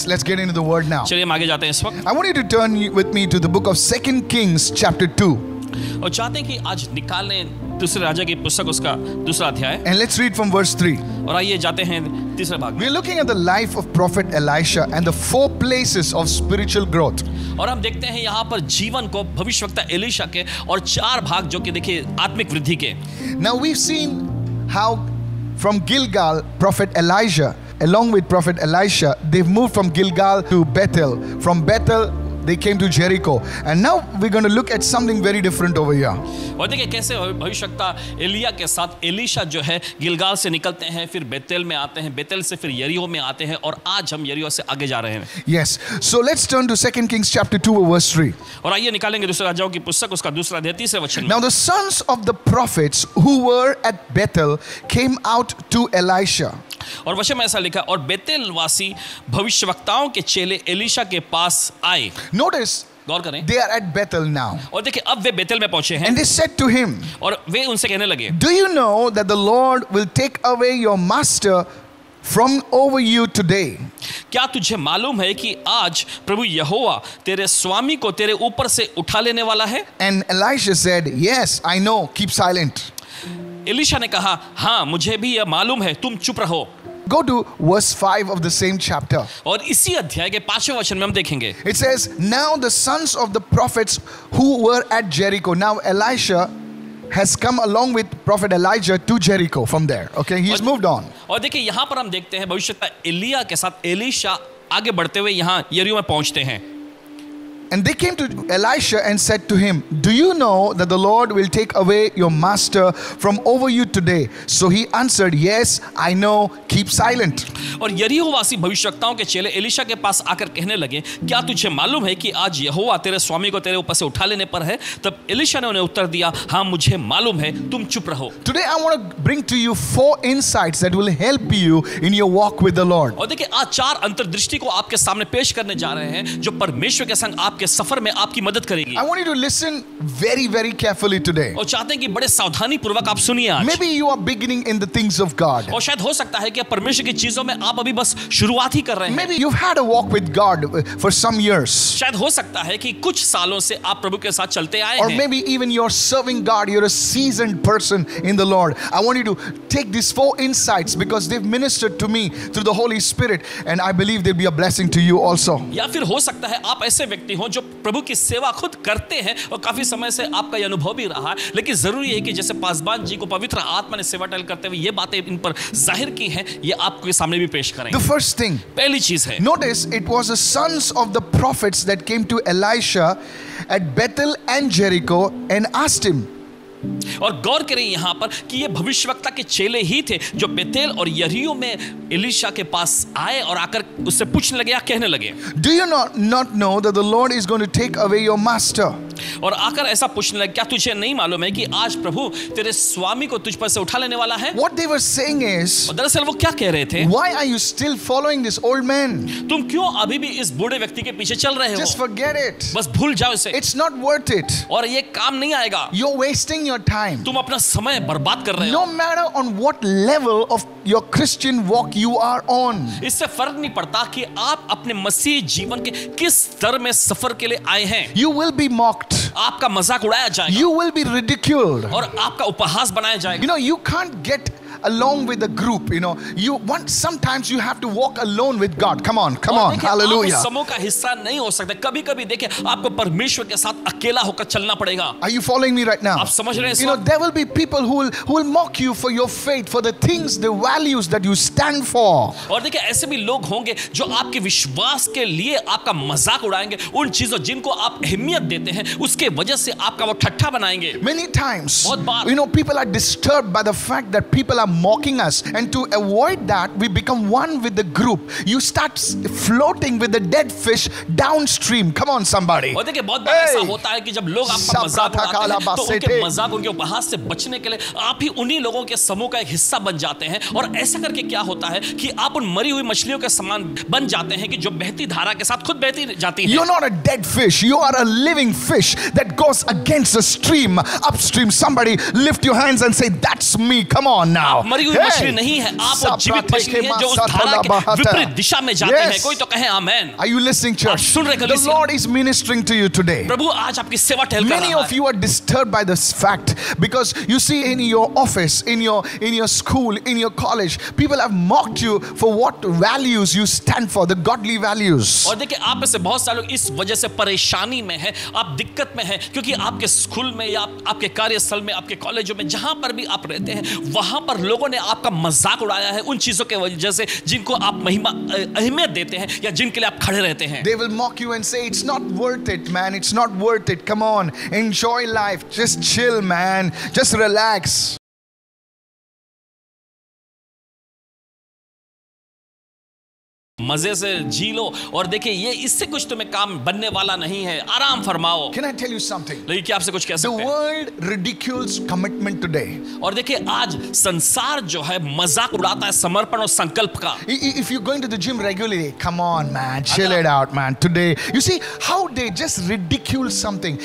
Let's get into the word now. चलिए हम आगे जाते हैं इस वक्त, I want you to turn with me to the book of 2 Kings chapter 2. और चाहते हैं कि आज निकालने दूसरे राजा की पुस्तक उसका दूसरा अध्याय, And let's read from verse 3. और आइए जाते हैं तीसरे भाग में। We're looking at the life of Prophet Elisha and the 4 places of spiritual growth. और हम देखते हैं यहाँ पर जीवन को भविष्यवक्ता एलीशा के और 4 भाग जो कि देखिए आत्मिक वृद्धि के। Now we've seen how from Gilgal, Prophet Elijah, along with Prophet Elisha, they've moved from Gilgal to Bethel. From Bethel, they came to Jericho. And now we're going to look at something very different over here. और देखिए कैसे भविष्यवक्ता एलिया के साथ Elisha जो है गिलगाल से निकलते हैं, फिर बेतेल में आते हैं, बेतेल से फिर यरीहो में आते हैं, और आज हम यरीहो से आगे जा रहे हैं। Yes. So let's turn to 2 Kings chapter 2 verse 3. और आइए निकालेंगे दूसरे राजाओं की पुस्तक उसका दूसरा अध्याय तीसरे वचन में। Now the sons of the prophets who were at Bethel came out to Elisha. और वचन में ऐसा लिखा, और बेतेल वासी भविष्यवक्ताओं के चेले एलीशा के पास आए। Notice गौर करें, they are at Bethel now. और देखिए अब वे बेतेल में पहुंचे हैं, And they said to him, और वे उनसे कहने लगे, do you know that the Lord will take away your master from over you today? क्या तुझे मालूम है कि आज प्रभु यहोवा तेरे स्वामी को तेरे ऊपर से उठा लेने वाला है? And Elisha said, yes, I know, keep silent. Elisha ने कहा, हाँ मुझे भी यह मालूम है, तुम चुप रहो। Go to verse 5 of the same chapter. और इसी अध्याय के 5वें वचन में हम देखेंगे, It says, now the sons of the prophets who were at Jericho. Now Elisha has come along with Prophet Elijah to Jericho from there. Okay, he's moved on. और देखिए यहाँ पर हम देखते हैं भविष्यवक्ता एलिया के साथ एलीशा आगे बढ़ते हुए यहाँ यरीहो में पहुंचते हैं। And they came to Elisha and said to him, do you know that the Lord will take away your master from over you today? So he answered, yes, I know, keep silent. और यरीहो वासी भविष्यवक्ताओं के चेले Elisha के पास आकर कहने लगे, क्या तुझे मालूम है कि आज यहोवा तेरे स्वामी को तेरे ऊपर से उठा लेने पर है? तब एलीशा ने उन्हें उत्तर दिया, हाँ मुझे मालूम है, तुम चुप रहो। Today I want to bring to you 4 insights that will help you in your walk with the Lord. और देखिए आज 4 अंतर्दृष्टि को आपके सामने पेश करने जा रहे हैं जो परमेश्वर के संग आपके सफर में आपकी मदद करेगी। I want you to listen very, very carefully today. और चाहते हैं कि बड़े सावधानी पूर्वक आप सुनिए आज। Maybe you are beginning in the things of God. और शायद हो सकता है कि परमेश्वर की चीजों में आप अभी बस शुरुआत ही कर रहे हैं। Maybe you've had a walk with God for some years. शायद हो सकता है कि कुछ सालों से आप प्रभु के साथ चलते आए Or हैं। maybe even you're serving God, you're a seasoned person in the Lord. I want you to take these 4 insights because they've ministered to me through the Holy Spirit, and I believe they'll be a blessing to you also. या फिर हो सकता है आप ऐसे व्यक्ति हो जो प्रभु की सेवा खुद करते हैं और काफी समय से आपका यह अनुभव भी रहा है, लेकिन जरूरी है कि जैसे पासबान जी को पवित्र आत्मा ने सेवा टहल करते हुए ये बातें इन पर जाहिर की हैं, ये आपके सामने भी पेश करें। The first thing, पहली चीज है, notice it was the sons of the prophets that came to Elisha at Bethel and Jericho and asked him. और गौर करें यहाँ पर कि ये भविष्यवक्ता के चेले ही थे जो बेतेल और यरीहो में एलीशा के पास आए और आकर उससे पूछने लगे या कहने लगे, Do you not know that the Lord is going to take away your master? और आकर ऐसा पूछने लगे, क्या तुझे नहीं मालूम है कि आज प्रभु तेरे स्वामी को तुझ पर से उठा लेने वाला है? What they were saying is, और दरअसल वो क्या कह रहे थे, why are you still following this old man? तुम क्यों अभी भी इस बूढ़े व्यक्ति के पीछे चल रहे Just हो? forget it. बस भूल जाओ इसे, It's not worth it. और ये काम नहीं आएगा, You're wasting your time. तुम अपना समय बर्बाद कर रहे हो। No matter on what level of your Christian walk you are on. इससे फर्क नहीं पड़ता कि आप अपने मसीह जीवन के किस स्तर में सफर के लिए आए हैं, You will be mocked. आपका मजाक उड़ाया जाएगा You will be ridiculed. और आपका उपहास बनाया जाएगा। You know, you can't get along with the group. You know, sometimes you have to walk alone with God. Come on, देखिए, hallelujah. आप उस समूह का हिस्सा नहीं हो सकते। कभी-कभी देखिए आपको परमेश्वर के साथ अकेला होकर चलना पड़ेगा। Are you following me right now? आप समझ रहे हैं? You know, there will be people who will mock you for your faith, for the things, the values that you stand for. और देखिए ऐसे भी लोग होंगे जो आपके विश्वास के लिए आपका मजाक उड़ाएंगे, उन चीजों जिनको आप अहमियत देते हैं उसके वजह से आपका वो ठट्ठा बनाएंगे। Many times, बहुत बार, you know, people are disturbed by the fact that people are mocking us, and to avoid that, we become one with the group. You start floating with the dead fish downstream. Come on, somebody. और देखिए बहुत बार ऐसा होता है कि जब लोग आपका मजाक उड़ाते हैं तो उनके मजाक, उनके उपहास से बचने के लिए आप ही उन्हीं लोगों के समूह का एक हिस्सा बन जाते हैं, और ऐसा करके क्या होता है कि आप उन मरी हुई मछलियों के समान बन जाते हैं कि जो बहती धारा के साथ खुद बहती जाती है। You're not a dead fish. You are a living fish that goes against the stream, upstream. Somebody lift your hands and say, "That's me." Come on now. आप मरी हुई मछली नहीं है, आप वो जीवित मछली है जो उस धारा के विपरीत दिशा में जाते हैं। कोई तो कहे आमेन। Are you listening, church? सुन रहे The Lord is ministering to you today. प्रभु आज आपकी सेवा टहल कर रहा है। Many of you are disturbed by this fact because you see in your office, in your school, in your college, people have mocked you for what values you stand for, the godly values. और देखिए आप में से बहुत सारे लोग इस वजह से परेशानी में हैं, आप दिक्कत में हैं, क्योंकि आपके स्कूल में या आपके कार्यस्थल में, आपके कॉलेजों में, जहां पर भी आप रहते हैं, वहां पर लोगों ने आपका मजाक उड़ाया है उन चीजों के वजह से जिनको आप अहमियत देते हैं या जिनके लिए आप खड़े रहते हैं। They will mock you and say it's not worth it, man. It's not worth it. Come on, enjoy life. Just chill, man. Just relax. मजे से जी लो और देखिए ये इससे कुछ तुम्हें काम बनने वाला नहीं है, आराम फरमाओ। Can I tell you something? लेकिन क्या आपसे कुछ कह सकते हैं? The world ridicules commitment today. और देखिए आज संसार जो है मजाक उड़ाता है समर्पण और संकल्प का। If you're going to the gym regularly, come on, man, chill it out, man. Today, you see how they just ridicule something.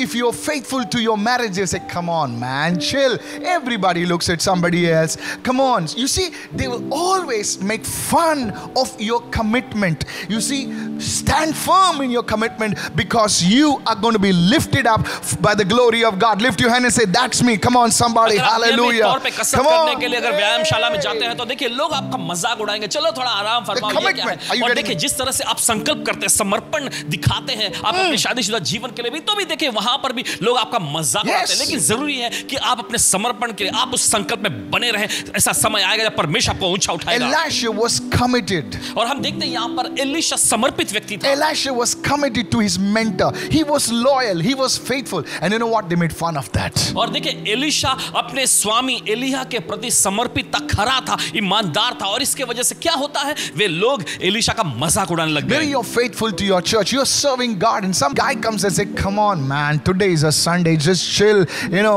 If you're faithful to your marriage, they say, come on, man, chill. Everybody looks at somebody else. Come on. You see, they will always make fun of your commitment. You see, stand firm in your commitment because you are going to be lifted up by the glory of God. Lift your hand and say, that's me. Come on, somebody. Hallelujah. तौर पे कसरत करने के लिए अगर व्यायामशाला में जाते हैं तो देखिए लोग आपका मजाक उड़ाएंगे, चलो थोड़ा आराम फरमाओ, ये क्या है? और देखिए जिस तरह से आप संकल्प करते हैं, समर्पण दिखाते हैं आप अपने शादीशुदा जीवन के लिए भी, तो भी देखिए वहां पर भी लोग आपका मजाक उड़ाते हैं। लेकिन जरूरी है कि आप अपने समर्पण के लिए आप उस संकल्प में बने रहें। ऐसा समय आएगा जब परमेश्वर आपको ऊंचा उठाएगा। Elisha was committed. और हम देखते हैं यहाँ पर एलीशा समर्पित व्यक्ति था। Elisha was committed to his mentor. He was loyal. He was faithful. And you know what? They made fun of that. और देखिए एलीशा अपने स्वामी एलिया के प्रति समर्पित था, खरा था, ईमानदार था, और इसके वजह से क्या होता है, वे लोग एलीशा का मजाक उड़ाने लग गए। Maybe you're faithful to your church. You're serving God, and some guy comes and say, "Come on, man. Today is a Sunday. Just chill." You know,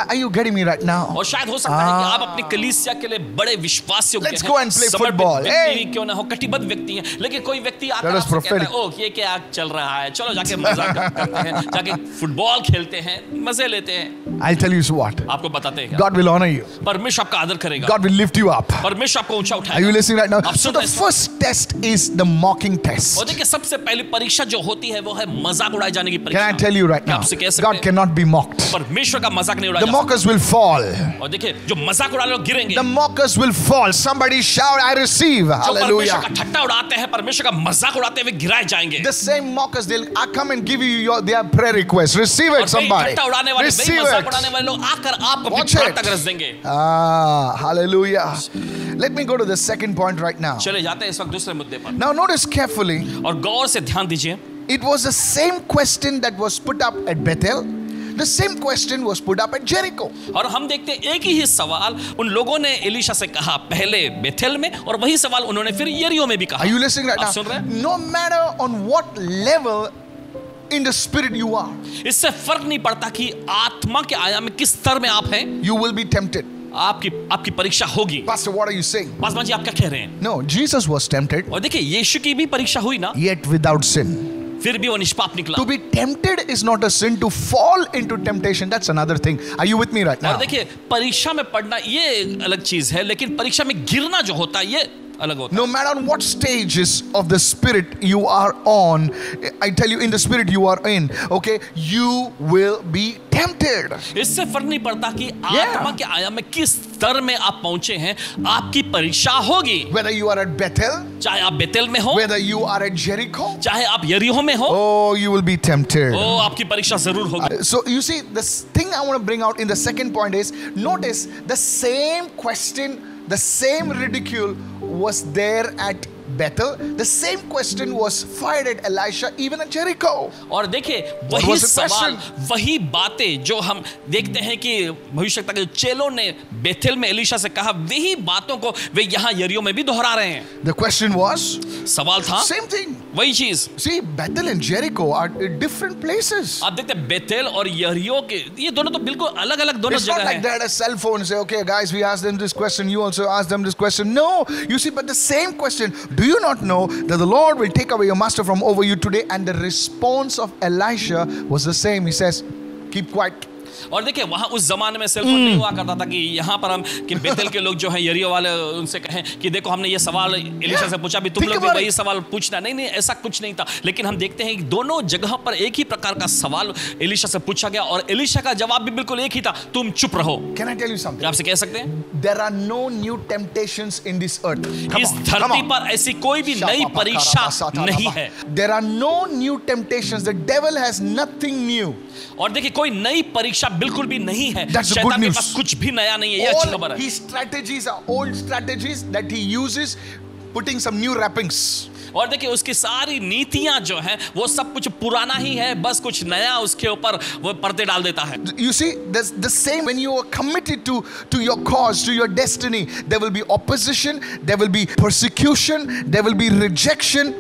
are you getting me right now? और शायद हो सकता है कि आप अपनी कलीसिया के लिए बड़े विश्वास योग्य हैं। Let's go and play football. Hey, क्यों ना हो, कटिबद्ध व्यक्ति हैं, लेकिन कोई व्यक्ति आता है कहता है, "ओह, ये क्या चल रहा है? चलो जाके मजाक करते हैं, जाके फुटबॉल खेलते हैं, मजे लेते हैं।" I'll tell you what. आपको बताते हैं, God will honor you. परमेश्वर आपका आदर करेगा। God will lift you up. परमेश्वर आपको ऊंचा उठाएगा। Are you listening right now? आप So सुन the रहे हैं? first test is the mocking test. और देखिए सबसे पहली परीक्षा जो होती है वो है मजाक उड़ाए जाने की परीक्षा। Can I tell you right now? आपसे कह सकते God हैं, cannot be mocked. परमेश्वर का मजाक नहीं The उड़ाया जा mockers will fall. सकता। और देखिए जो मजाक उड़ाने लोग गिरेंगे, The mockers will fall. Somebody shout, "I receive." जो परमेश्वर Hallelujah. का ठट्टा उड़ाते हैं, परमेश्वर का मजाक उड़ाते हुए गिराए जाएंगे। The same mockers, they'll come and give you their prayer request. Receive it, और वही somebody. ठट्टा उड़ाने वाले, वही Receive मजाक it. उड़ाने वाले लोग आकर आपको Watch भी it. तक रस देंगे। Hallelujah. Let me go to the second point right now. चले जाते हैं इस वक्त दूसरे मुद्दे पर, Now notice carefully. और गौर से ध्यान दीजिए। It was the same question that was put up at Bethel. The same question was put up at Jericho. और हम देखते हैं एक ही सवाल उन लोगों ने एलीशा से कहा, पहले बेथेल में, और वही सवाल उन्होंने फिर यरीहो में भी कहा। Are you listening right आप now? सुन रहे हैं? No matter on what level in the spirit you are, इससे फर्क नहीं पड़ता कि आत्मा के आयाम में किस स्तर में आप हैं, you will be tempted. आपकी परीक्षा होगी। Pastor, what are you saying? Paswan ji आप क्या कह रहे हैं? No, Jesus was tempted, और देखिए यीशु की भी परीक्षा हुई ना, yet without sin. फिर भी वो निष्पाप निकला। To be tempted is not a sin. To fall into temptation, that's another thing. Are you with me right now? और देखिए परीक्षा में पढ़ना ये अलग चीज है, लेकिन परीक्षा में गिरना जो होता है ये अलग होता है। No matter what stages of the spirit you are on, I tell you, in the spirit you are in, okay, you will be tempted. इससे फर्क नहीं पड़ता कि आत्मा के आयाम में किस स्तर में आप पहुंचे हैं, आपकी परीक्षा होगी। Whether you are at Bethel, चाहे आप बेतेल में हो, whether you are at Jericho, चाहे आप यरीहो में हो, oh, you will be tempted. आपकी परीक्षा जरूर होगी। So you see, this thing I want to bring out in the second point is, notice the same question, the same ridicule was there at Bethel. The same question was fired at Elisha even at Jericho. और देखिए was वही the सवाल, question? वही बातें जो हम देखते हैं कि भविष्यवक्ता के चेलों ने बेथेल में एलीशा से कहा, वही बातों को वे यहाँ यरीहो में भी दोहरा रहे हैं। The question was, सवाल था same thing. वही चीज। See, Bethel and Jericho are different places. आप देखते हैं बेथेल और यरीहो के, ये दोनों तो बिल्कुल अलग अलग दोनों It's not जगह like हैं। they had a cell phone and say, okay, guys, we asked them this question, you also asked them this question. No, you see, but the same question. Do you not know that the Lord will take away your master from over you today? And the response of Elisha was the same. He says, keep quiet. और देखिए वहां उस जमाने में cellphone नहीं हुआ करता था कि यहाँ पर हम कि बेतेल के लोग जो हैं यरीहो वाले उनसे कहें कि देखो हमने ये सवाल एलीशा से पूछा, भी तुम लोग भी वही सवाल पूछना। नहीं, ऐसा कुछ नहीं था। लेकिन हम देखते हैं कि दोनों जगह पर एक ही प्रकार का सवाल एलीशा से पूछा गया और एलीशा का जवाब भी बिल्कुल एक ही था, तुम चुप रहो। Can I tell you something? आपसे कह सकते हैं There are no new temptations in this earth. इस धरती पर ऐसी कोई भी नई परीक्षा नहीं है। There are no new temptations. The devil has nothing new. और देखिए कोई नई परीक्षा बिल्कुल भी नहीं है। That's the good शैतान के news. पास कुछ भी नया नहीं है, ये अच्छी खबर All है। his strategies are old strategies that he uses, putting some new wrappings. और देखिए उसकी सारी नीतियां जो हैं वो सब कुछ पुराना ही है, बस कुछ नया उसके ऊपर वो पर्दे डाल देता है। You see, there's the same when you are committed to your cause, to your destiny. There will be opposition, there will be persecution, there will be rejection.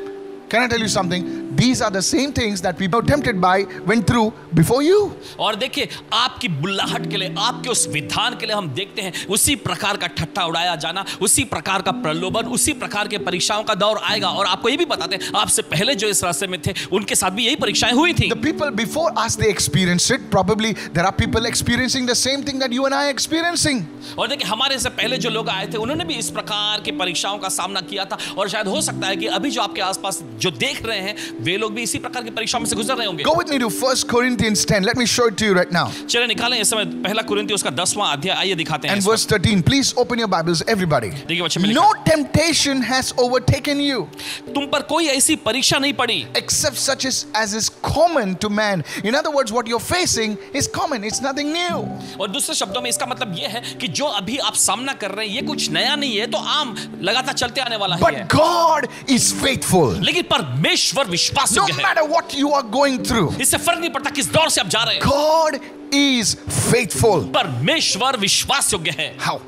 Can I tell you something? These are the same things that people tempted by went through before you. और देखिए आपकी बुल्लाहट के लिए, आपके उस विधान के लिए हम देखते हैं उसी प्रकार का ठट्ठा उड़ाया जाना, उसी प्रकार का प्रलोभन, उसी प्रकार के परीक्षाओं का दौर आएगा। और आपको ये भी बताते हैं, आपसे पहले जो इस रास्ते में थे उनके साथ भी यही परीक्षाएं हुई थी। The people before us, they experienced it. Probably there are people experiencing the same thing that you and I are experiencing. और देखिए हमारे से पहले जो लोग आए थे उन्होंने भी इस प्रकार की परीक्षाओं का सामना किया था। और शायद हो सकता है कि अभी जो आपके आसपास जो देख रहे हैं वे लोग भी इसी प्रकार की परीक्षाओं में से गुजर रहे होंगे। Go with me to 1 Corinthians 10. Let me show it to you right now. चलिए निकालें इस समय पहला कुरिन्थियों उसका 10वां अध्याय, आइए दिखाते हैं। And verse 13. Please open your Bibles, everybody. देखिए बच्चे में लिखा No temptation has overtaken you, तुम पर कोई ऐसी परीक्षा नहीं पड़ी except such as is common to man. In other words, what you're facing is common. It's nothing new. और दूसरे शब्दों में इसका मतलब यह है कि जो अभी आप सामना कर रहे हैं ये कुछ नया नहीं है, तो आम लगातार चलते आने वाला But है। God is faithful. लेकिन परमेश्वर विश्वास No योग्य है। matter what you are going through, इससे फर्क नहीं पड़ता किस दौर से आप जा रहे हैं, God is faithful. परमेश्वर विश्वास योग्य है। How?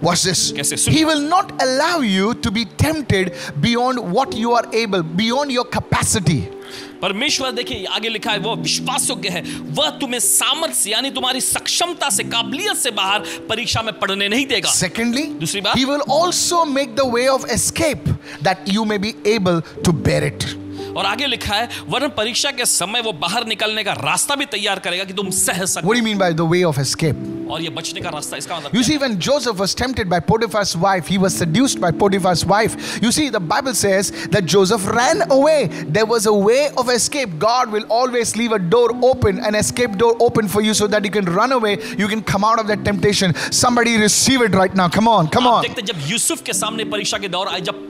Watch this. कैसे? सुनिए। He will not allow you to be tempted beyond what you are able, beyond your capacity. परमेश्वर देखिए आगे लिखा है वो विश्वास योग्य है, वह तुम्हें सामर्थ्य यानी तुम्हारी सक्षमता से, काबिलियत से बाहर परीक्षा में पढ़ने नहीं देगा। Secondly, दूसरी बात, He will also make the way of escape that you may be able to bear it. और आगे लिखा है वरन परीक्षा के समय वो बाहर निकलने का रास्ता भी तैयार करेगा कि तुम सह सको। What do you mean by the way of escape? और ये बचने का रास्ता, इसका मतलब You see, when Joseph was tempted by Potiphar's wife, he was seduced by Potiphar's wife. You see, the Bible says that Joseph ran away. There was a way of escape. God will always leave a door open, an escape door open for you so that you can run away. You can come out of that temptation. Somebody receive it right now. Come on, come आप on. देखते जब यूसुफ के सामने परीक्षा के दौर आई, जब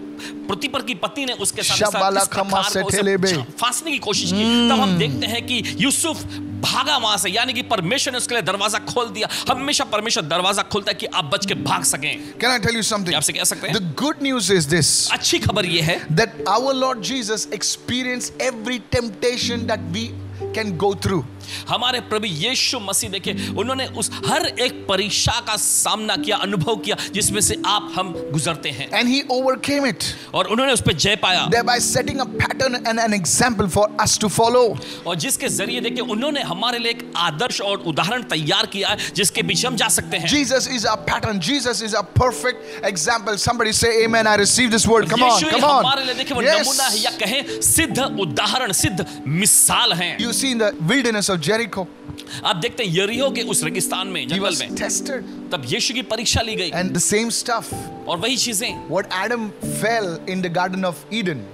पुतिपर की पत्नी ने उसके साथ शबाला खमा से ठेलेबे। फांसने की कोशिश की, तब हम देखते हैं कि यूसुफ भागा वहां से, यानी कि परमेश्वर ने उसके लिए दरवाजा खोल दिया। हमेशा परमेश्वर दरवाजा खोलता है कि आप बच के भाग सकें। Can I tell you something? आपसे कह सकते हैं, The good news is this, अच्छी खबर ये है that our Lord Jesus experienced every temptation that we can go through. हमारे प्रभु यीशु मसीह देखिए उन्होंने उस हर एक परीक्षा का सामना किया, अनुभव किया जिसमें से आप हम गुजरते हैं, And He overcame it, और उन्होंने उस पर जय पाया, thereby setting a pattern and an example for us to follow. और जिसके जरिए देखिए उन्होंने हमारे लिए एक आदर्श और उदाहरण तैयार किया है जिसके पीछे हम जा सकते हैं। Jesus is our pattern. Jesus is our perfect example. Somebody say amen. I receive this word. Come on, Yeshu come on. हमारे लिए देखिए वो नमूना है, या कहें सिद्ध उदाहरण, सिद्ध मिसाल हैं। You see in the wilderness of Jericho, आप देखते हैं यरीहो के उस रेगिस्तान में, He जंगल was में, tested, तब यीशु की परीक्षा ली गई, and the same stuff और वही चीजें what Adam fell in the Garden of Eden,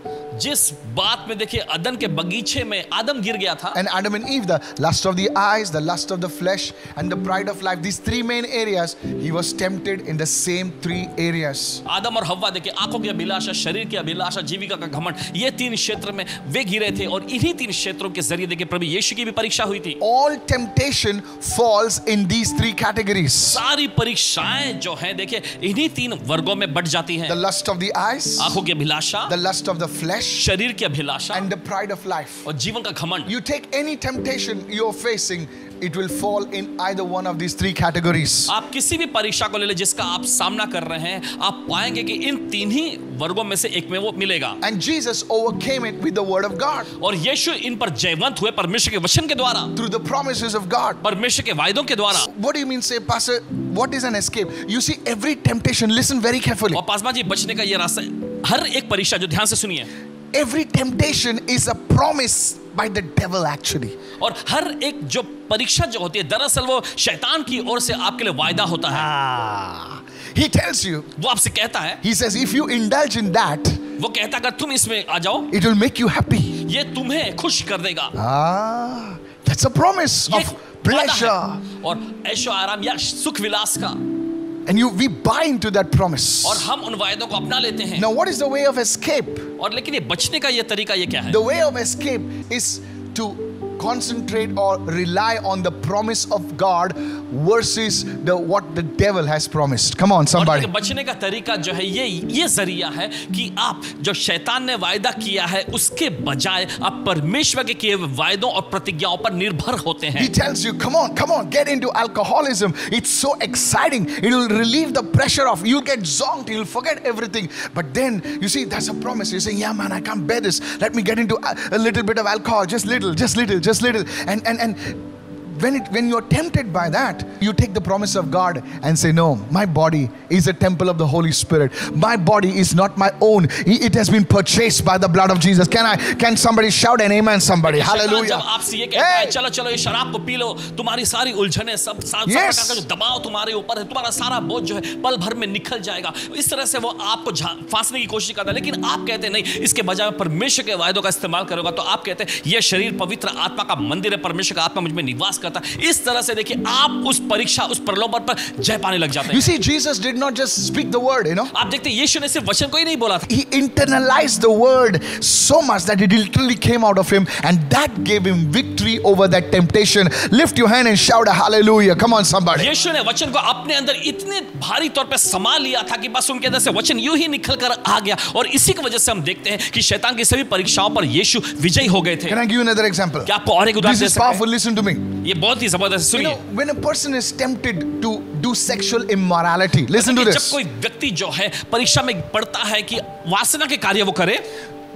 जिस बात में देखिए अदन के बगीचे में आदम गिर गया था, and Adam and Eve, the lust of the eyes, the lust of the flesh, and the pride of life, these three main areas, he was tempted in the same three areas. आदम और हव्वा देखिए आंखों की अभिलाषा, शरीर की अभिलाषा, जीविका का घमंड, ये तीन क्षेत्र में वे गिरे थे, और इन्हीं तीन क्षेत्रों के जरिए देखिए प्रभु यीशु की भी परीक्षा हुई थी। All temptation falls in these three categories. सारी परीक्षाएं जो हैं देखिए इन्हीं तीन वर्गों में बढ़ जाती हैं, The lust of the eyes, आंखों की अभिलाषा, the lust of the flesh, शरीर की अभिलाषा, and the pride of life. और जीवन का घमंड। You take any temptation you're facing, it will fall in either one of these three categories. आप किसी भी परीक्षा को ले ले जिसका आप सामना कर रहे हैं, आप पाएंगे कि इन तीन ही वर्गों में से एक में वो मिलेगा। And Jesus overcame it with the word of God, और यीशु इन पर जयवंत हुए परमेश्वर के वचन के द्वारा, through the promises of God. परमेश्वर के वायदों के द्वारा। What do you mean, say, Pastor, what is an escape? You see, every temptation, listen very carefully. और पासमा जी बचने का ये रास्ता, हर एक परीक्षा जो ध्यान से सुनिए, every temptation is a promise by the devil actually. और हर एक जो परीक्षा जो होती है दरअसल वो शैतान की ओर से आपके लिए वायदा होता है। He tells you, वो आपसे कहता है, he says, if you indulge in that, वो कहता है अगर तुम इसमें आ जाओ, it will make you happy. ये तुम्हें खुश कर देगा। That's a promise of pleasure. और ऐशो आराम या सुख विलास का। And we buy into that promise. और हम उन वायदों को अपना लेते हैं। Now what is the way of escape? और लेकिन ये बचने का ये तरीका ये क्या है? The way of escape is to concentrate or rely on the promise of God versus what the devil has promised. Come on, somebody. और बचने का तरीका जो है ये जरिया है कि आप जो शैतान ने वायदा किया है उसके बजाय आप परमेश्वर के किए हुए वायदों और प्रतिज्ञाओं पर निर्भर होते हैं। He tells you, come on, get into alcoholism. It's so exciting. It will relieve the pressure of, you'll get zonked, you'll forget everything. But then, you see, that's a promise. You say, yeah man, I can't bear this. Let me get into a little bit of alcohol, just little. And when you're tempted by that, you take the promise of God and say, no, my body is a temple of the Holy Spirit. My body is not my own. It has been purchased by the blood of Jesus. Can somebody shout an amen, somebody? Hallelujah. जब आपसे ये कहता है चलो ये शराब को P low, तुम्हारी सारी उलझने सब प्रकार का जो दबाव तुम्हारे ऊपर है, तुम्हारा सारा बोझ जो है पल भर में निकल जाएगा। इस तरह से वो आपको फांसने की कोशिश करता है, लेकिन आप कहते हैं नहीं, इसके बजाय परमेश्वर के वायदों का इस्तेमाल करूंगा। तो आप कहते हैं ये शरीर पवित्र आत्मा का मंदिर है, परमेश्वर का आत्मा मुझ में निवास करता है। इस तरह से देखिए आप उस परीक्षा, उस प्रलोभन पर जय पाने लग जाते हैं। You see, Jesus did not just speak the word, you know. आप देखते हैं यीशु ने सिर्फ वचन को ही नहीं बोला था। He internalized the word so much that it literally came out of him, and that gave him victory over that temptation. Lift your hand and shout a hallelujah. Come on, somebody. यीशु ने वचन को अपने अंदर इतने भारी तौर पे समा लिया था कि बस उनके अंदर से वचन यूं ही निकल कर आ गया, और इसी की वजह से हम देखते हैं कि शैतान की सभी परीक्षाओं पर यीशु विजयी हो गए थे। Can I give you another example? क्या आपको और एक उदाहरण दे सकते हैं? This is powerful. Listen to me. ये बहुत ही जबरदस्त सुनिए। You know, when a person is tempted to do sexual immorality, listen to this. जब कोई व्यक्ति जो है परीक्षा में पड़ता है कि वासना के कार्य वो करे,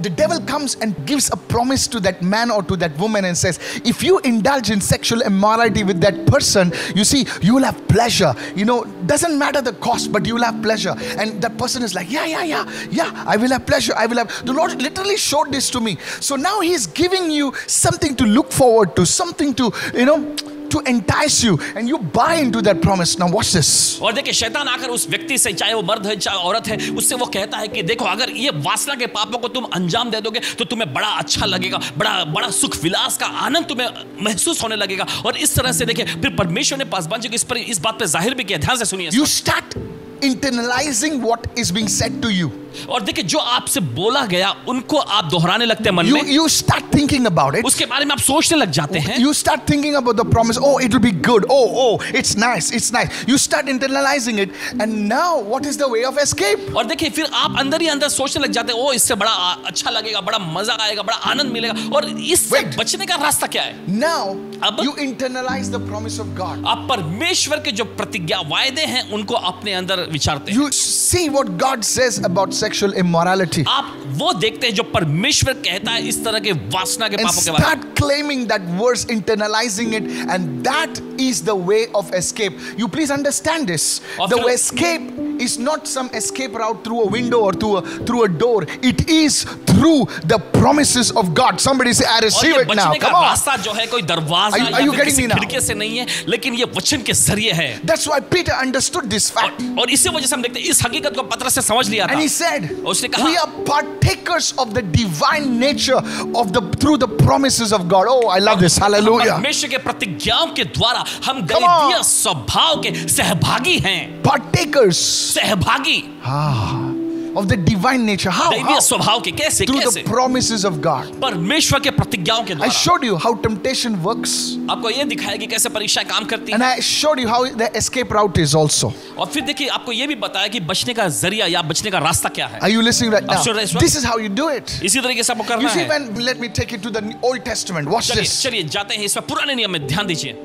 the devil comes and gives a promise to that man or to that woman and says, if you indulge in sexual immorality with that person, you see, you will have pleasure. You know, doesn't matter the cost, but you will have pleasure. And that person is like, yeah, I will have pleasure. The Lord literally showed this to me. So now He's giving you something to look forward to, something to, to entice you, and you buy into that promise. Now watch this. और देखिए शैतान आकर उस व्यक्ति से, चाहे वो मर्द है चाहे औरत है, उससे वो कहता है कि देखो अगर ये वासना के पापों को तुम अंजाम दे दोगे तो तुम्हें बड़ा अच्छा लगेगा, बड़ा सुख विलास का आनंद तुम्हें महसूस होने लगेगा। और इस तरह से देखिए फिर परमेश्वर ने पासवान जी को इस बात पे जाहिर भी किया। ध्यान से सुनिए। You start internalizing what is being said to you. और देखिए जो आपसे बोला गया उनको आप दोहराने लगते हैं मन में। You start thinking about it. उसके बारे में आप सोचने लग जाते हैं। You start thinking about the promise. Oh, it will be good. Oh, it's nice. You start internalizing it, and now what is the way of escape? और देखिए फिर आप अंदर ही अंदर सोचने लग जाते हैं, ओ इससे बड़ा अच्छा लगेगा, बड़ा मजा आएगा, बड़ा आनंद मिलेगा। और इससे बचने का रास्ता क्या है? Now you internalize the promise of God. आप परमेश्वर के जो प्रतिज्ञा वायदे हैं उनको अपने अंदर विचारते हैं। You see what God says about sexual immorality. आप वो देखते हैं जो परमेश्वर कहता है इस तरह के वासना के पापों के बारे में। Start claiming that verse, internalizing it, and that is the way of escape. You please understand this. The escape is not some escape route through a window or through a door. It is through the promises of God. Somebody say, I receive it now. Come on. रास्ता जो है कोई दरवाजा या फिर किसी खिड़की से नहीं है, लेकिन ये वचन के जरिए है। That's why Peter understood this fact. और इसी वजह से हम देखते हैं इस हकीकत को पतरस से समझ लिया था। And he said, उसने कहा, we are partakers of the divine nature through the promises of God. Oh, I love this. Hallelujah. परमेश्वर के प्रतिज्ञाओं के द्वारा हम दैवीय स्वभाव के सहभागी हैं। Partakers. सहभागी of the divine nature. How? दैवीय स्वभाव के कैसे? Through the promises of God. परमेश्वर के प्रतिज्ञाओं के द्वारा। I showed you how temptation works. आपको ये दिखाया कि कैसे परीक्षाएं काम करती हैं। And I showed you how the escape route is also. और फिर देखिए आपको ये भी बताया कि बचने का जरिया या बचने का रास्ता क्या है। Are you listening right now? This is how you do it. इसी तरीके से आपको करना है। You see, let me take you to the Old Testament. Watch this. चलिए जाते हैं इसमें पुराने नियम में ध्यान दीजिए।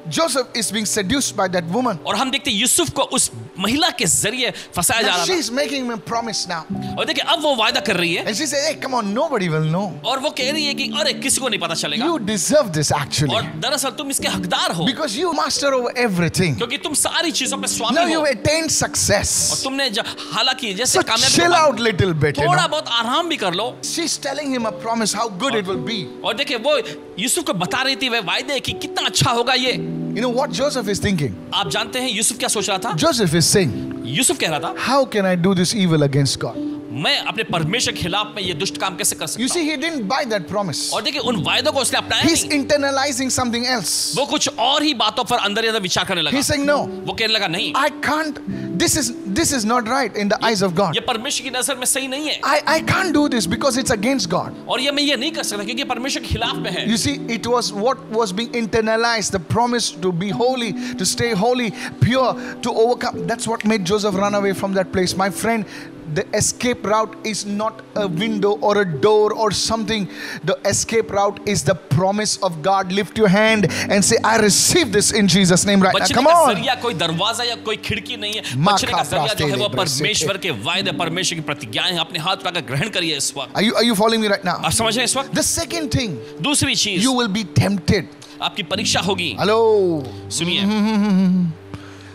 Joseph is being seduced by that woman. और हम देखते हैं यूसुफ को उस महिला के जरिए फंसाया जा And रहा she's making him a promise now. था। और देखिए अब वो वायदा कर रही है And she said, hey, come on, nobody will know. और वो कह रही है कि अरे किसी को नहीं पता चलेगा You deserve this actually. और दरअसल तुम इसके हकदार हो Because you master over everything. क्योंकि तुम सारी चीजों पे Now स्वामी you हो attained और success. तुमने हालांकि जैसे So कामयाबी chill के बाद out little bit. You थोड़ा know? बहुत आराम भी कर लो। She's telling him a promise how good it will be. और देखिए वो यूसुफ को बता रही थी वह वायदे कि कितना अच्छा होगा ये। You know what Joseph is thinking? आप जानते हैं यूसुफ क्या सोच रहा था? Joseph is saying, यूसुफ कह रहा था how can I do this evil against God? मैं अपने परमेश्वर के खिलाफ में ये दुष्ट काम कैसे कर सकता You हूं? see, he didn't buy that promise. और देखिए उन वायदों को उसने अपनाया He's नहीं। internalizing something else. वो कुछ और ही बातों पर अंदर ही अंदर विचार करने लगा। He's saying, no, वो कहने लगा नहीं, I can't. This is not right in the eyes of God. ये परमेश्वर की नजर में सही नहीं है I can't do this because it's against God. और ये मैं ये नहीं कर सकता क्योंकि परमेश्वर के खिलाफ में है। You see, it was what was being internalized, the promise to be holy, to stay holy, pure, to overcome. That's what made Joseph run away from that place. My friend, the escape route is not a window or a door or something. The escape route is the promise of God. Lift your hand and say, I receive this in Jesus' name right now. बचने Come का on. जरिया कोई दरवाजा या कोई खिड़की नहीं है। बचने का जरिया जो है वो परमेश्वर के वायदे, परमेश्वर की प्रतिज्ञाएं हैं। अपने हाथ उठाकर ग्रहण करिए इस वक्त। Are you following me right now? आप समझ रहे हैं इस वक्त? The second thing, दूसरी चीज, you will be tempted. आपकी परीक्षा होगी। Hello. सुनिए,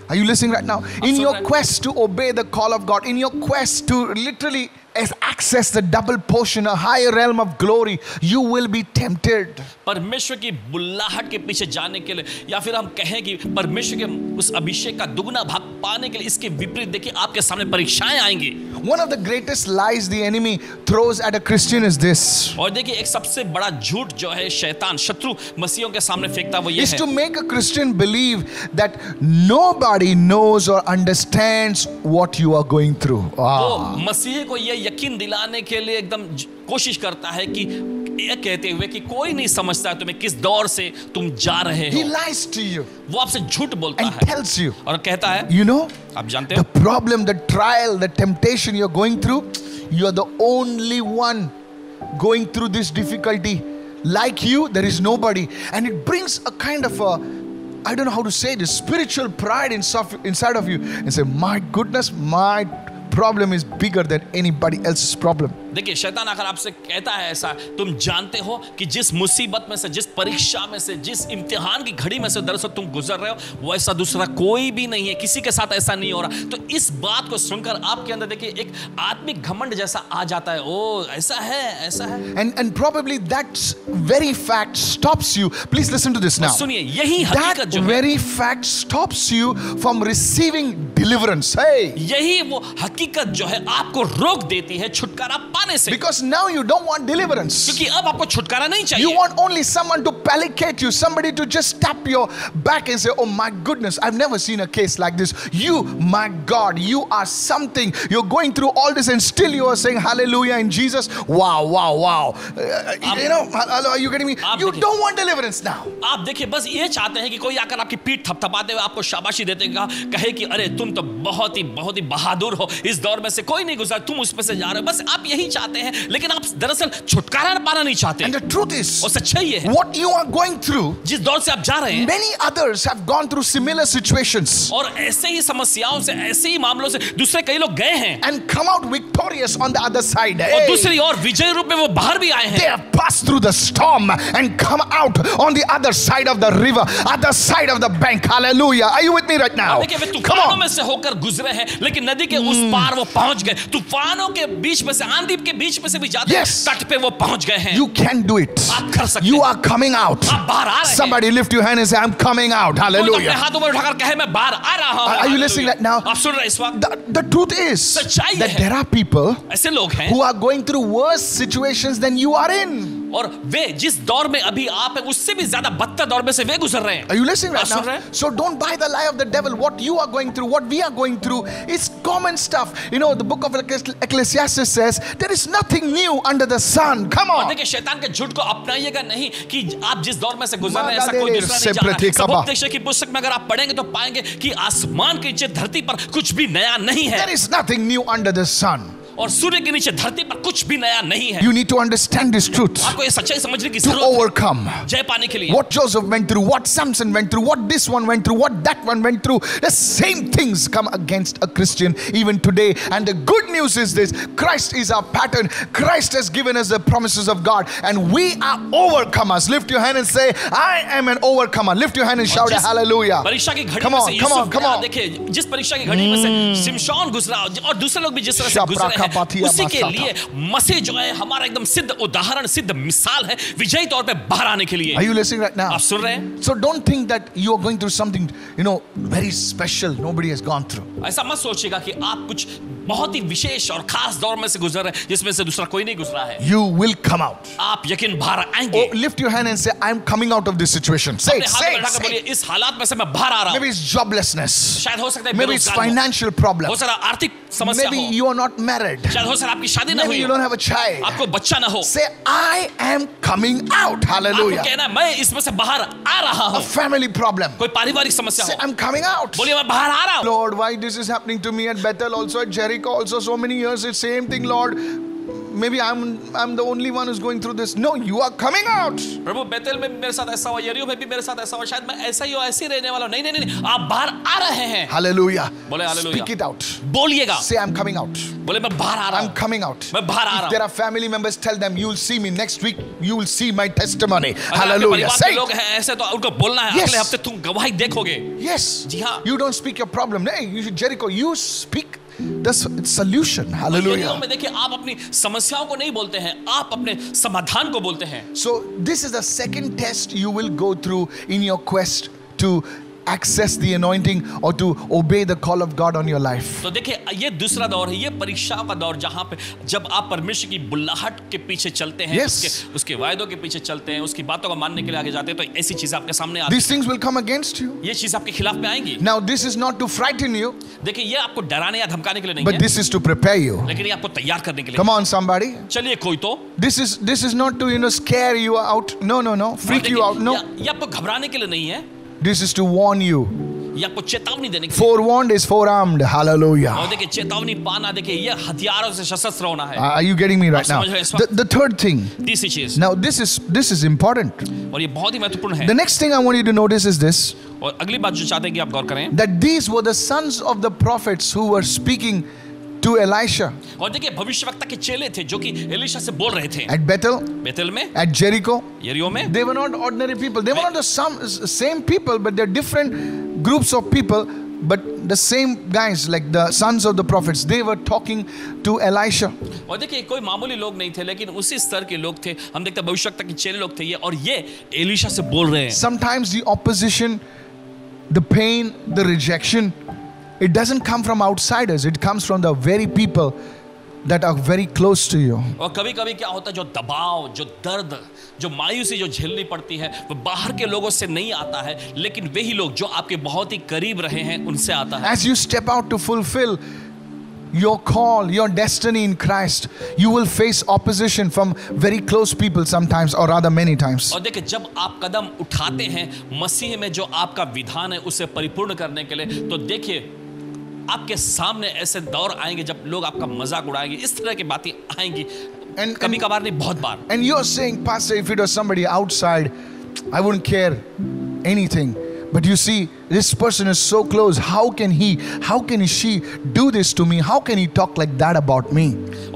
Are you listening right now? In soon your रहे हैं। quest to obey the call of God, in your quest to literally access the double portion, a higher realm of glory, you will be tempted. परमेश्वर की बुल्लाहट के पीछे जाने के लिए या फिर हम कहें कि परमेश्वर के उस अभिषेक का दुगना भाग पाने के लिए इसके विपरीत देखिए आपके सामने परीक्षाएं आएंगी। One of the greatest lies the enemy throws at a Christian is this. और देखिए एक सबसे बड़ा झूठ जो है शैतान शत्रु मसीहों के सामने फेंकता वो ये Is है to make a Christian believe that nobody knows or understands what you are going through. वो मसीह को ये यकीन दिलाने के लिए एकदम कोशिश करता है कि ये कहते हुए कि कोई नहीं समझता है तुम्हें किस दौर से तुम जा रहे He हो। lies to you वो आपसे झूठ बोलता and है tells you. और कहता है, You know, आप जानते the हो problem, the trial, the temptation you're going through, you're the only one going through this difficulty. Like you, there is nobody. And it brings a kind of a, I don't know how to say this, spiritual pride inside of you. And say, my goodness, my problem is bigger than anybody else's problem. देखिए शैतान अगर आपसे कहता है ऐसा, तुम जानते हो कि जिस मुसीबत में से, जिस परीक्षा में से, जिस इम्तिहान की घड़ी में से दरअसल तुम गुजर रहे हो, वो ऐसा दूसरा कोई भी नहीं है, किसी के साथ ऐसा नहीं हो रहा। तो इस बात को सुनकर आपके अंदर देखिए एक आत्मिक घमंड जैसा आ जाता है, ओ ऐसा है, ऐसा है। And probably that very fact stops you. Please listen to this now. सुनिए, यही हकीकत That जो है, very fact stops you from receiving deliverance. Hey! यही वो हकीकत जो है आपको रोक देती है छुटकारा पाने से। Because now you don't want deliverance. क्योंकि अब आपको छुटकारा नहीं You चाहिए। want only someone to palliate you, somebody to just tap your back and say, oh my goodness, I've never seen a case like this. You, my God, you are something. You're going through all this and still you are saying hallelujah in Jesus. Wow, wow, wow. You know, are you getting me? You don't want deliverance now. आप देखिए बस ये चाहते हैं कि कोई आकर आपकी पीठ थपथपाते हुए आपको शाबाशी देते कहे कि अरे तुम तो बहुत ही बहादुर हो, इस दौर में से कोई नहीं गुजरा, तुम उसमें से जा रहे हो। बस आप यही चाहते हैं, लेकिन आप दरअसल छुटकारा पाना नहीं चाहते। And the truth is, और सच्चाई ये है, what you are going through, जिस दौर से आप जा रहे हैं, many others have gone through similar situations और ऐसे ही समस्याओं से, ऐसे ही मामलों से दूसरे कई लोग गए हैं and come out victorious on the other side. और Hey, दूसरी ओर विजय रूप में वो बाहर भी आए they हैं। have passed through the storm and come out on the other side of the river, other side of the bank. Hallelujah. Are you with me right now? देखिए वे Come तूफानों on. में से होकर गुजरे हैं, लेकिन नदी के उस पार वो पहुंच गए। तूफानों के बीच में से, आंधी के बीच में से भी जाते Yes. तट पे वो पहुंच गए हैं। You can do it. आप कर सकते You हैं। are coming out. आप बाहर आ रहे हैं। Somebody lift your hand and say, I'm coming out. कोई तो अपने Hallelujah. हाथ ऊपर उठाकर कहे मैं बाहर आ रहा हूं। Are you listening right now? आप सुन रहे हैं इस वक्त? The truth is सच्चाई that है। there are people ऐसे लोग हैं who are going through worse situations than you are in. और वे जिस दौर में अभी आप हैं उससे भी ज्यादा बदतर दौर में से वे गुजर रहे हैं। Are you listening right आप सुन रहे now? हैं? So don't buy the lie of the devil. What you are going through, what we are going through is common stuff. You know, the book of Ecclesiastes says there is nothing new under the sun. Come और on. देखिए शैतान के झूठ को अपनाइएगा नहीं कि आप जिस दौर में से गुजर रहे हैं ऐसा कोई Magadele दूसरा नहीं जान seprati रहा। kaba. सबोपदेश की पुस्तक में अगर आप पढ़ेंगे तो पाएंगे कि आसमान के नीचे धरती पर कुछ भी नया नहीं है। There is nothing new under the sun. और सूर्य के नीचे धरती पर कुछ भी नया नहीं है। You need to understand this truth आपको ये सच्चाई समझने की to जरूरत है overcome. जय पाने के लिए। What Joseph went through, what Samson went through, what this one went through, what that one went through, the same things come against a Christian even today. And the good news is this: Christ is our pattern. Christ has given us the promises of God, and we are overcomers. Lift your hand and say, I am an overcomer. Lift your hand and shout a hallelujah. परीक्षा की घड़ी Come में on, से come on, Yusuf come on. देखिए, जिस परीक्षा की घड़ी में से शिमशोन गुजरा और दूसरे लोग भी जिस तरह से गुजरे हैं, उसी के लिए मसीह जो है हमारा एकदम सिद्ध उदाहरण, सिद्ध मिसाल है विजयी तौर पे बाहर आने के लिए। Are you listening right now? आप सुन रहे हैं? So don't think that you are going through something, very special. Nobody has gone through. ऐसा मत सोचिएगा कि आप कुछ बहुत ही विशेष और खास दौर में से गुजर रहे हैं जिसमें से दूसरा कोई नहीं गुजरा है। You will come out. आप यकीन बाहर आएंगे। Oh, lift your hand and say, I'm coming out of this situation. Say it, say it, say it. इस हालात में से मैं बाहर आ रहा हूँ। Maybe it's joblessness. शायद हो सकता है Maybe it's financial problem. हो सकता है आर्थिक समस्या Maybe हो। you are not married. शायद हो सकता है आपकी शादी ना Maybe हुई you हो। don't have a child. आपको बच्चा ना हो। Say, I am coming out. Hallelujah. आपको कहना है मैं इसमें से बाहर आ रहा A हूँ। family problem. कोई पारिवारिक समस्या Say, हो। I'm coming out. बोलिए मैं बाहर आ रहा हूँ। Lord, why this is happening to me at Bethel, also at Jericho, also so many years, it's same thing, Lord. Maybe I'm the only one who's going through this. No, you are coming out. प्रभु बेतेल में भी मेरे साथ ऐसा हुआ, यरीहो में भी मेरे साथ ऐसा हुआ, शायद मैं ऐसा ही हो, ऐसे ही रहने वाला हूं। नहीं, आप बाहर आ रहे हैं। Hallelujah. बोले हालेलुया। Speak it out. बोलिएगा। Say, I'm coming out. बोले मैं बाहर आ रहा हूं। I'm coming out. मैं बाहर आ रहा If हूं। there are family members, tell them you'll see me next week. You will see my testimony. अगर आपके Hallelujah. परिवार Say के लोग it. हैं ऐसे तो उनको बोलना है, Yes. अगले हफ्ते तुम गवाही देखोगे। Yes. जी हाँ। You don't speak your problem. Hey, you should Jericho. You speak the solution. Hallelujah. यरीहो में देखिए आप अपनी समस्याओं को नहीं बोलते हैं, आप अपने समाधान को बोलते हैं। So this is the second test you will go through in your quest to access the anointing or to obey the call of God on your life. तो देखिए ये दूसरा दौर है, ये परीक्षाओं का दौर जहां पे जब आप परमेश्वर की बुल्लाहट के पीछे चलते हैं, Yes. उसके वायदों के पीछे चलते हैं, उसकी बातों को मानने के लिए आगे जाते हैं, तो ऐसी चीजें आपके सामने आती These things will come against you. हैं। ये चीज आपके खिलाफ में आएंगी। Now this is not to frighten you, देखिए ये आपको डराने या धमकाने के लिए नहीं but है, this is to prepare you. लेकिन ये आपको तैयार करने के लिए। Come on, somebody. चलिए कोई तो This is not to scare you out. No. Freak you out. No. ये आपको घबराने के लिए नहीं है, This is to warn you. ये आपको चेतावनी देने के लिए। Forewarned is forearmed. Hallelujah. और देखिए चेतावनी पाना, देखिए ये हथियारों से सशस्त्र होना है। Are you getting me right now? समझ रहे हैं इस वक्त? The third thing. तीसरी चीज, Now this is important. और ये बहुत ही महत्वपूर्ण है। The next thing I want you to notice is this: और अगली बात जो चाहते हैं कि आप गौर करें, that these were the sons of the prophets who were speaking to Elisha और देखिए भविष्यवक्ता के चेले थे जो कि एलीशा से बोल रहे थे। at Bethel, बेतेल में, at Jericho. यरीहो में, They were not ordinary people. They were not the same people, but they're different groups of people. But the same guys, like the sons of the prophets, they were talking to Elisha. और देखिए कोई मामूली लोग नहीं थे, लेकिन उसी स्तर के लोग थे। हम देखते हैं भविष्यवक्ता के चेले लोग थे ये, और ये एलीशा से बोल रहे हैं। Sometimes the opposition, the pain, the rejection, it doesn't come from outsiders. It comes from the very people that are very close to you. और कभी कभी क्या होता है, जो दबाव, जो दर्द, जो मायूसी जो झेलनी पड़ती है, वो बाहर के लोगों से नहीं आता है, लेकिन वही लोग जो आपके बहुत ही करीब रहे हैं उनसे आता है। As you step out to fulfill your call, your destiny in Christ, you will face opposition from very close people sometimes, or rather many times. और देखिए जब आप कदम उठाते हैं मसीह में, जो आपका विधान है उसे परिपूर्ण करने के लिए, तो देखिए आपके सामने ऐसे दौर आएंगे जब लोग आपका मजाक उड़ाएंगे, इस तरह की बातें आएंगी। कभी कभार नहीं, बहुत बार। And you're saying, Pastor, if it was somebody outside, I wouldn't care anything. But you see, this person is so close. How can she do this to me? How can he talk like that about me?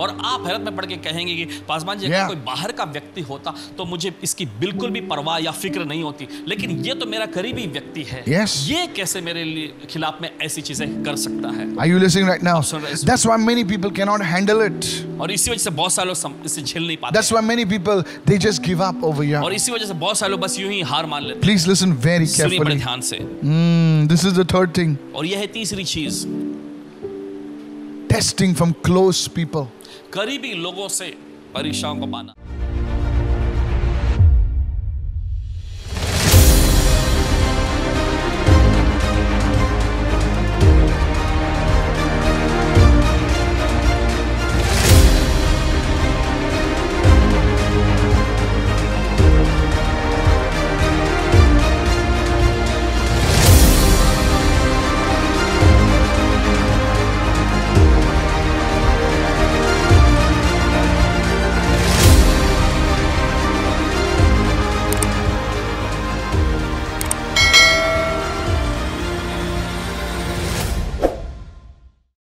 और आप हैरत में पड़ के कहेंगे कि पासवान जी, अगर कोई बाहर का व्यक्ति होता तो मुझे इसकी बिल्कुल भी परवाह या फिक्र नहीं होती, लेकिन ये तो मेरा करीबी व्यक्ति है। Yes. ये कैसे मेरे खिलाफ में ऐसी चीजें कर सकता है? Are you listening right now? सुन रहे हैं? That's why many people cannot handle it. और इसी वजह से बहुत सारे लोग इसे झेल नहीं पाते। That's why many people, they just give up over here. और इसी वजह से बहुत सारे लोग बस यूं ही हार मान लेते हैं। Please listen very सुनिए बड़े carefully. ध्यान से। This is the third thing. और यह है तीसरी चीज, Testing from close people. करीबी लोगों से परीक्षाओं को पाना।